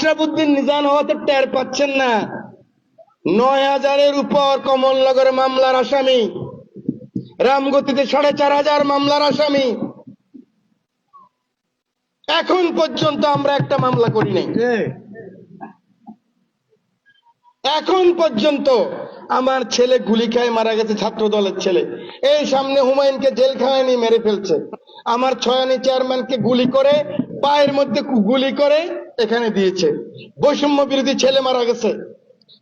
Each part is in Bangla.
আশরাফুদ্দিন নিজান হওয়াতে টের পাচ্ছেন না। ৯,০০০-এর উপর কমলনগর মামলার আসামি, রামগতিতে ৪,৫০০ মামলার আসামি। এখন পর্যন্ত আমরা একটা মামলা করি নাই। এখন পর্যন্ত আমার ছেলে গুলি খায় মারা গেছে, ছাত্র দলের ছেলে। এই সামনে হুমায়ুনকে জেলখানায় নিয়ে মেরে ফেলছে। আমার ছয়ানি চেয়ারম্যানকে গুলি করে পায়ের মধ্যে গুলি করে এখানে দিয়েছে। বৈষম্য বিরোধী ছেলে মারা গেছে,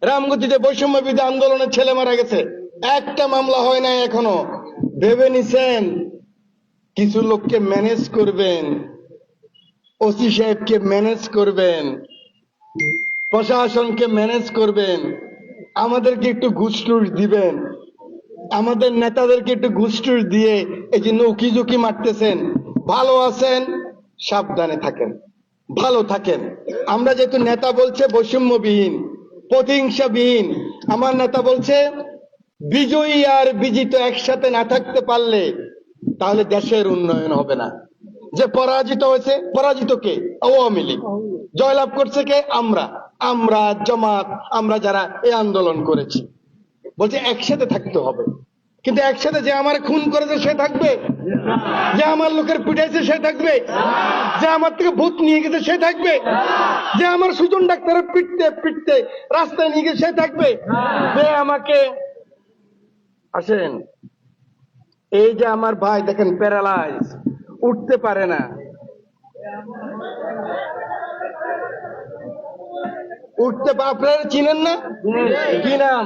রামগতিতে বৈষম্য বিরোধী আন্দোলনের ছেলে মারা গেছে। একটা মামলা হয় নাই এখনো। ভেবে নিছেন কিছু লোককে ম্যানেজ করবেন, ওসি সাহেবকে ম্যানেজ করবেন, প্রশাসনকে ম্যানেজ করবেন, আমাদেরকে একটু ঘুষ-টুস দিবেন, আমাদের নেতাদেরকে একটু ঘুষ-টুস দিয়ে এই যে নৌকি ঝুঁকি মারতেছেন। ভালো আছেন, সাবধানে থাকেন, ভালো থাকেন। আমরা যেহেতু নেতা বলছে বৈষম্যবিহীন, প্রতিহিংসাবিহীন, আমার নেতা বলছে বিজয়ী আর বিজিত একসাথে না থাকতে পারলে তাহলে দেশের উন্নয়ন হবে না। যে পরাজিত হয়েছে, পরাজিত কে? আওয়ামী লীগ। জয়লাভ করছে কে? আমরা, আমরা জামাত, আমরা যারা এই আন্দোলন করেছি। বলছে একসাথে থাকতে হবে। কিন্তু একসাথে যে আমার খুন করেছে সে থাকবে? যে আমার লোকের পিটাইছে সে থাকবে? যে আমার থেকে ভূত নিয়ে গেছে সে থাকবে? যে আমার সুজন ডাক্তারের পিটতে পিটতে রাস্তায় নিয়ে গেছে সে থাকবে? যে আমাকে আসেন, এই যে আমার ভাই দেখেন প্যারালাইজ, উঠতে পারে না, উঠতে, আপনারা চিনেন না? কি নাম?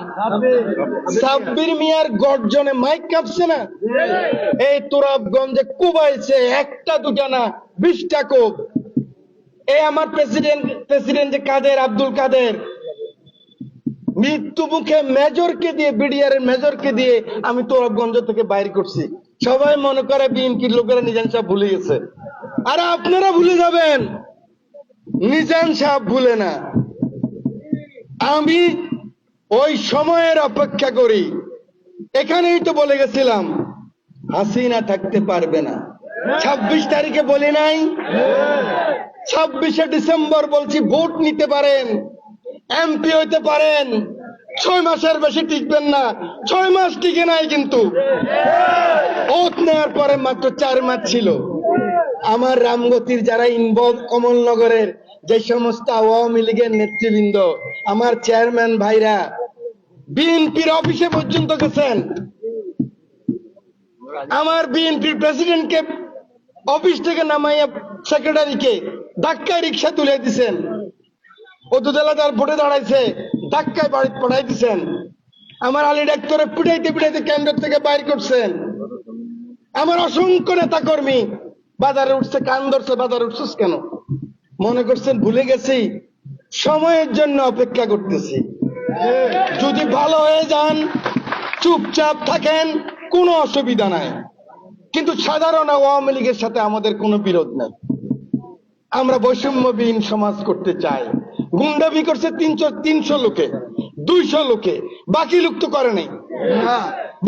সাব্বির মিয়ার গর্জনে মাইক কাঁপছে না? এই তুরাবগঞ্জে কুবাইছে একটা দুটা না, 20টা কোপ। এই আমার প্রেসিডেন্ট যে কাদের, আব্দুল কাদের, মৃত্যু মুখে মেজরকে দিয়ে, বিডিআর এর মেজরকে দিয়ে আমি তুরাবগঞ্জ থেকে বাইর করছি। সবাই মনে করে বিএনপির লোকেরা নিজান সাহেব ভুলে গেছে। আরে আপনারা ভুলে যাবেন, নিজান সাহেব ভুলে না। আমি ওই সময়ের অপেক্ষা করি। এখানেই তো বলে গেছিলাম হাসিনা থাকতে পারবে না। 26 তারিখে বলি নাই? 26শে ডিসেম্বর বলছি ভোট নিতে পারেন, এমপি হইতে পারেন, 6 মাসের বেশি টিকবেন না। 6 মাস টিকে নাই কিন্তু। ওত নেওয়ার পরে মাত্র 4 মাস ছিল। আমার রামগতির যারা ইনভলভ, কমলনগরের যে সমস্ত আওয়ামী লীগের নেতৃবৃন্দ, আমার চেয়ারম্যান ভাইরা বিএনপির অফিসে পর্যন্ত গেছেন। আমার বিএনপির প্রেসিডেন্টকে অফিস থেকে নামাইয়া সেক্রেটারিকে ধাক্কায় রিক্সা তুলে দিচ্ছেন। উপজেলা তার ভোটে দাঁড়াইছে, ধাক্কায় বাড়ি পাঠাই দিচ্ছেন। আমার আলী ডাক্তারে পিটাইতে পিটাইতে কেন্দ্র থেকে বাইর করছেন। আমার অসংখ্য নেতা কর্মী বাজারে উঠছে, কান ধরছে, বাজারে উঠছিস কেন? মনে করছেন ভুলে গেছি? সময়ের জন্য অপেক্ষা করতেছি। যদি ভালো হয়ে যান, চুপচাপ থাকেন, কোনো অসুবিধা নাই। কিন্তু সাধারণ আওয়ামী লীগের সাথে আমাদের কোনো বিরোধ নেই। আমরা বৈষম্যবিহীন সমাজ করতে চাই। গুন্ডামি করছে 300 লোকে, 200 লোকে, বাকি লোক তো করে নাই।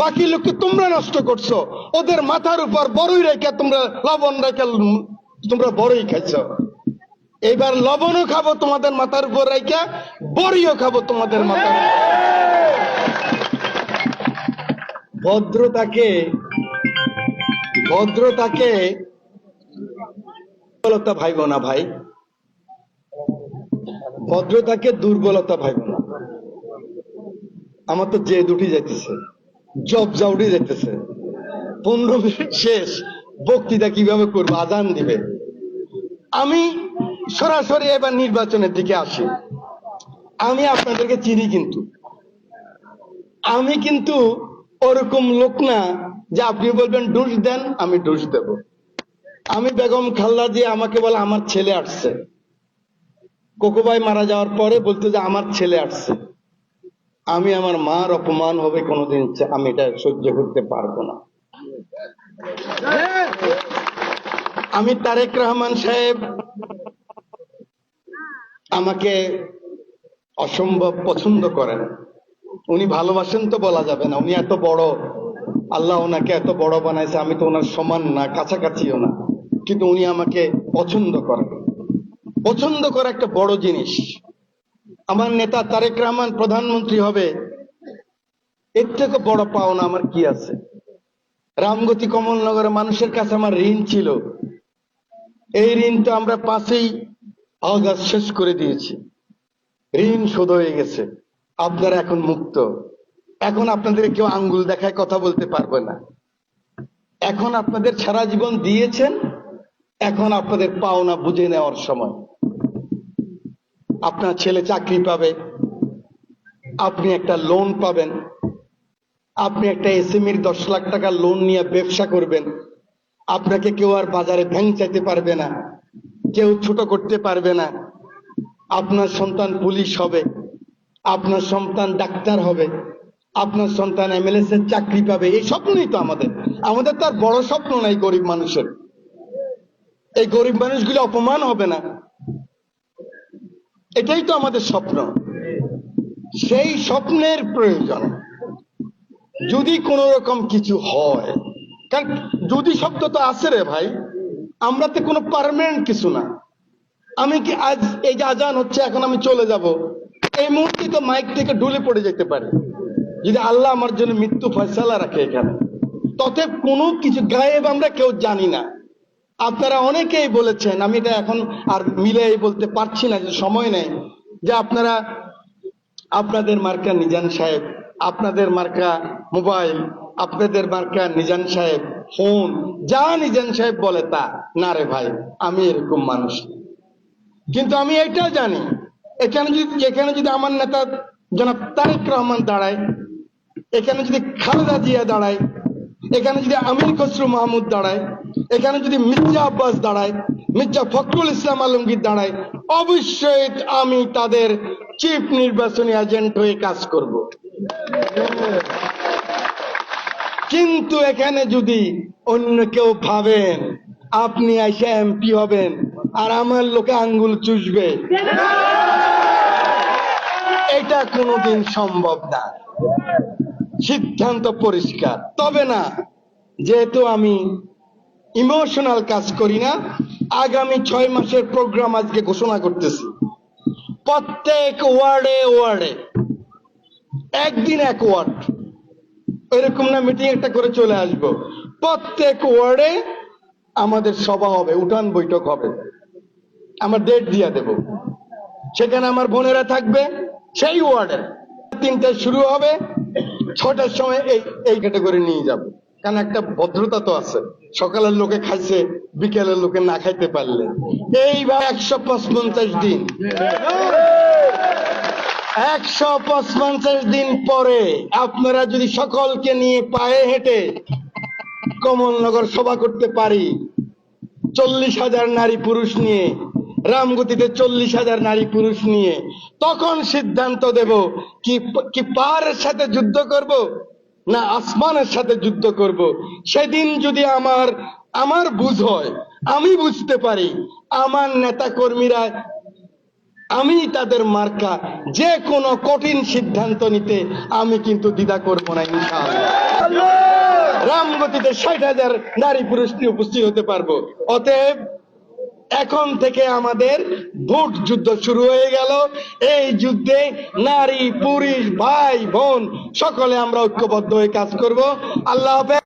বাকি লোককে তোমরা নষ্ট করছো। ওদের মাথার উপর বড়ই রেখা, তোমরা লবণ রেখা, তোমরা বড়ই খাইছ। এবার লবণও খাবো তোমাদের মাথার উপর রেখা, বড়িও খাবো তোমাদের মাথার। ভদ্রতাকে দুর্বলতা ভাইব না ভাই, ভদ্রতাকে দুর্বলতা ভাইব না। আমার তো যে দুটি যাইতেছে, জব জাউডি যাইতেছে। 15 মিনিট শেষ, বক্তৃতা কিভাবে করবো? আজান দিবে। আমি সরাসরি এবার নির্বাচনের দিকে আসি। আমি আপনাদেরকে চিনি, কিন্তু আমি কিন্তু ওরকম লোক না যে আপনি বলবেন ডুস দেন আমি ডুস দেব। আমি বেগম খালেদা জিয়া আমাকে বলে আমার ছেলে আসছে, কোকো ভাই মারা যাওয়ার পরে বলতে যে আমার ছেলে আসছে। আমি আমার মার অপমান হবে কোনোদিন, আমি এটা সহ্য করতে পারবো না। আমি তারেক রহমান সাহেব আমাকে অসম্ভব পছন্দ করেন। উনি ভালোবাসেন তো বলা যাবে না, উনি এত বড়, আল্লাহ ওনাকে এত বড় বানাইছে, আমি তো ওনার সমান না, কাছাকাছিও না, কিন্তু উনি আমাকে পছন্দ করেন। পছন্দ করা একটা বড় জিনিস। আমার নেতা তারেক রহমান প্রধানমন্ত্রী হবে, এর থেকে বড় পাওনা আমার কি আছে? রামগতি কমলনগরের মানুষের কাছে আমার ঋণ ছিল, এই ঋণ তো আমরা 5ই আগস্ট শেষ করে দিয়েছি। ঋণ শোধ হয়ে গেছে, আপনারা এখন মুক্ত। এখন আপনাদের কেউ আঙ্গুল দেখায় কথা বলতে পারবে না। এখন আপনাদের সারা জীবন দিয়েছেন, এখন আপনাদের পাওনা বুঝে নেওয়ার সময়। আপনার ছেলে চাকরি পাবে, আপনি একটা লোন পাবেন, আপনি একটা এসএমইর 10 লাখ টাকা লোন নিয়ে ব্যবসা করবেন। আপনাকে কেউ আর বাজারে ভ্যাং চাইতে পারবে না, কেউ ছোট করতে পারবে না। আপনার সন্তান পুলিশ হবে, আপনার সন্তান ডাক্তার হবে, আপনার সন্তান এমএলএস এর চাকরি পাবে। এই স্বপ্নই তো আমাদের তো আর বড় স্বপ্ন নাই গরিব মানুষের। এই গরিব মানুষগুলো অপমান হবে না, এটাই তো আমাদের স্বপ্ন। সেই স্বপ্নের প্রয়োজন যদি কোন রকম কিছু হয়, কারণ যদি শব্দ তো আছে রে ভাই, আমরা তো কোনো পার্মানেন্ট কিছু না। আমি কি আজ এই যে আজান হচ্ছে, এখন আমি চলে যাব, এই মুহূর্তে তো মাইক থেকে ঢুলে পড়ে যেতে পারে, যদি আল্লাহ আমার জন্য মৃত্যু ফয়সালা রাখে এখানে। ততএব কোনো কিছু গায়েব আমরা কেউ জানি না। আপনারা অনেকেই বলেছেন, আমি এটা এখন আর মিলে বলতে পারছি না, যে সময় নেই, যে আপনারা আপনাদের মার্কা নিজান সাহেব, আপনাদের মার্কা মোবাইল, আপনাদের মার্কা নিজান সাহেব ফোন, যা নিজান সাহেব বলে তা না। রে ভাই, আমি এরকম মানুষ না। কিন্তু আমি এটা জানি, এখানে যদি আমার নেতা জনাব তারেক রহমান দাঁড়ায়, এখানে যদি খালেদা জিয়া দাঁড়ায়, এখানে যদি আমির খসরু মাহমুদ দাঁড়ায়, এখানে যদি মির্জা আব্বাস দাঁড়ায়, মির্জা ফখরুল ইসলাম আলমগীর দাঁড়ায়, অবশ্যই আমি তাদের চিফ নির্বাচনী এজেন্ট হয়ে কাজ করব। কিন্তু এখানে যদি অন্য কেউ ভাবেন আপনি এসে এমপি হবেন আর আমার লোকে আঙ্গুল চুষবে, এটা কোনোদিন সম্ভব না। সিদ্ধান্ত পরিষ্কার। তবে না, যেহেতু আমি ইমোশনাল কাজ করি না, আগামী 6 মাসের প্রোগ্রাম আজকে ঘোষণা করতেছি। প্রত্যেক ওয়ার্ডে ওয়ার্ডে একদিন এক ওয়ার্ড, এরকম না মিটিং একটা করে চলে আসব, প্রত্যেক ওয়ার্ডে আমাদের সভা হবে, উঠান বৈঠক হবে। আমার ডেট দিয়ে দেব, সেখানে আমার বোনেরা থাকবে। সেই ওয়ার্ডে 3টায় শুরু হবে, 6টার সময় এই ক্যাটাগরি নিয়ে যাব। কারণ একটা ভদ্রতা তো আছে, সকালের লোকে খাইছে, বিকেলের লোকে না খাইতে পারলে। এইবার 155 দিন, 155 দিন পরে আপনারা যদি সকলকে নিয়ে পায়ে হেঁটে কমলনগর সভা করতে পারি, 40,000 নারী পুরুষ নিয়ে, রামগতিতে 40,000 নারী পুরুষ নিয়ে, তখন সিদ্ধান্ত দেব কি পাহাড়ের সাথে যুদ্ধ করব না আসমানের সাথে যুদ্ধ করব। সেদিন যদি আমার বুঝ হয়, আমি বুঝতে পারি, আমার নেতা কর্মীরা, আমি তাদের মার্কা, যে কোনো কঠিন সিদ্ধান্ত নিতে আমি কিন্তু দ্বিধা করব না ইনশাআল্লাহ। রামগতিতে 60,000 নারী পুরুষ নিয়ে উপস্থিত হতে পারবো। অতএব এখন থেকে আমাদের ভোট যুদ্ধ শুরু হয়ে গেল। এই যুদ্ধে নারী পুরুষ ভাই বোন সকলে আমরা ঐক্যবদ্ধ হয়ে কাজ করব। আল্লাহ হাফেজ।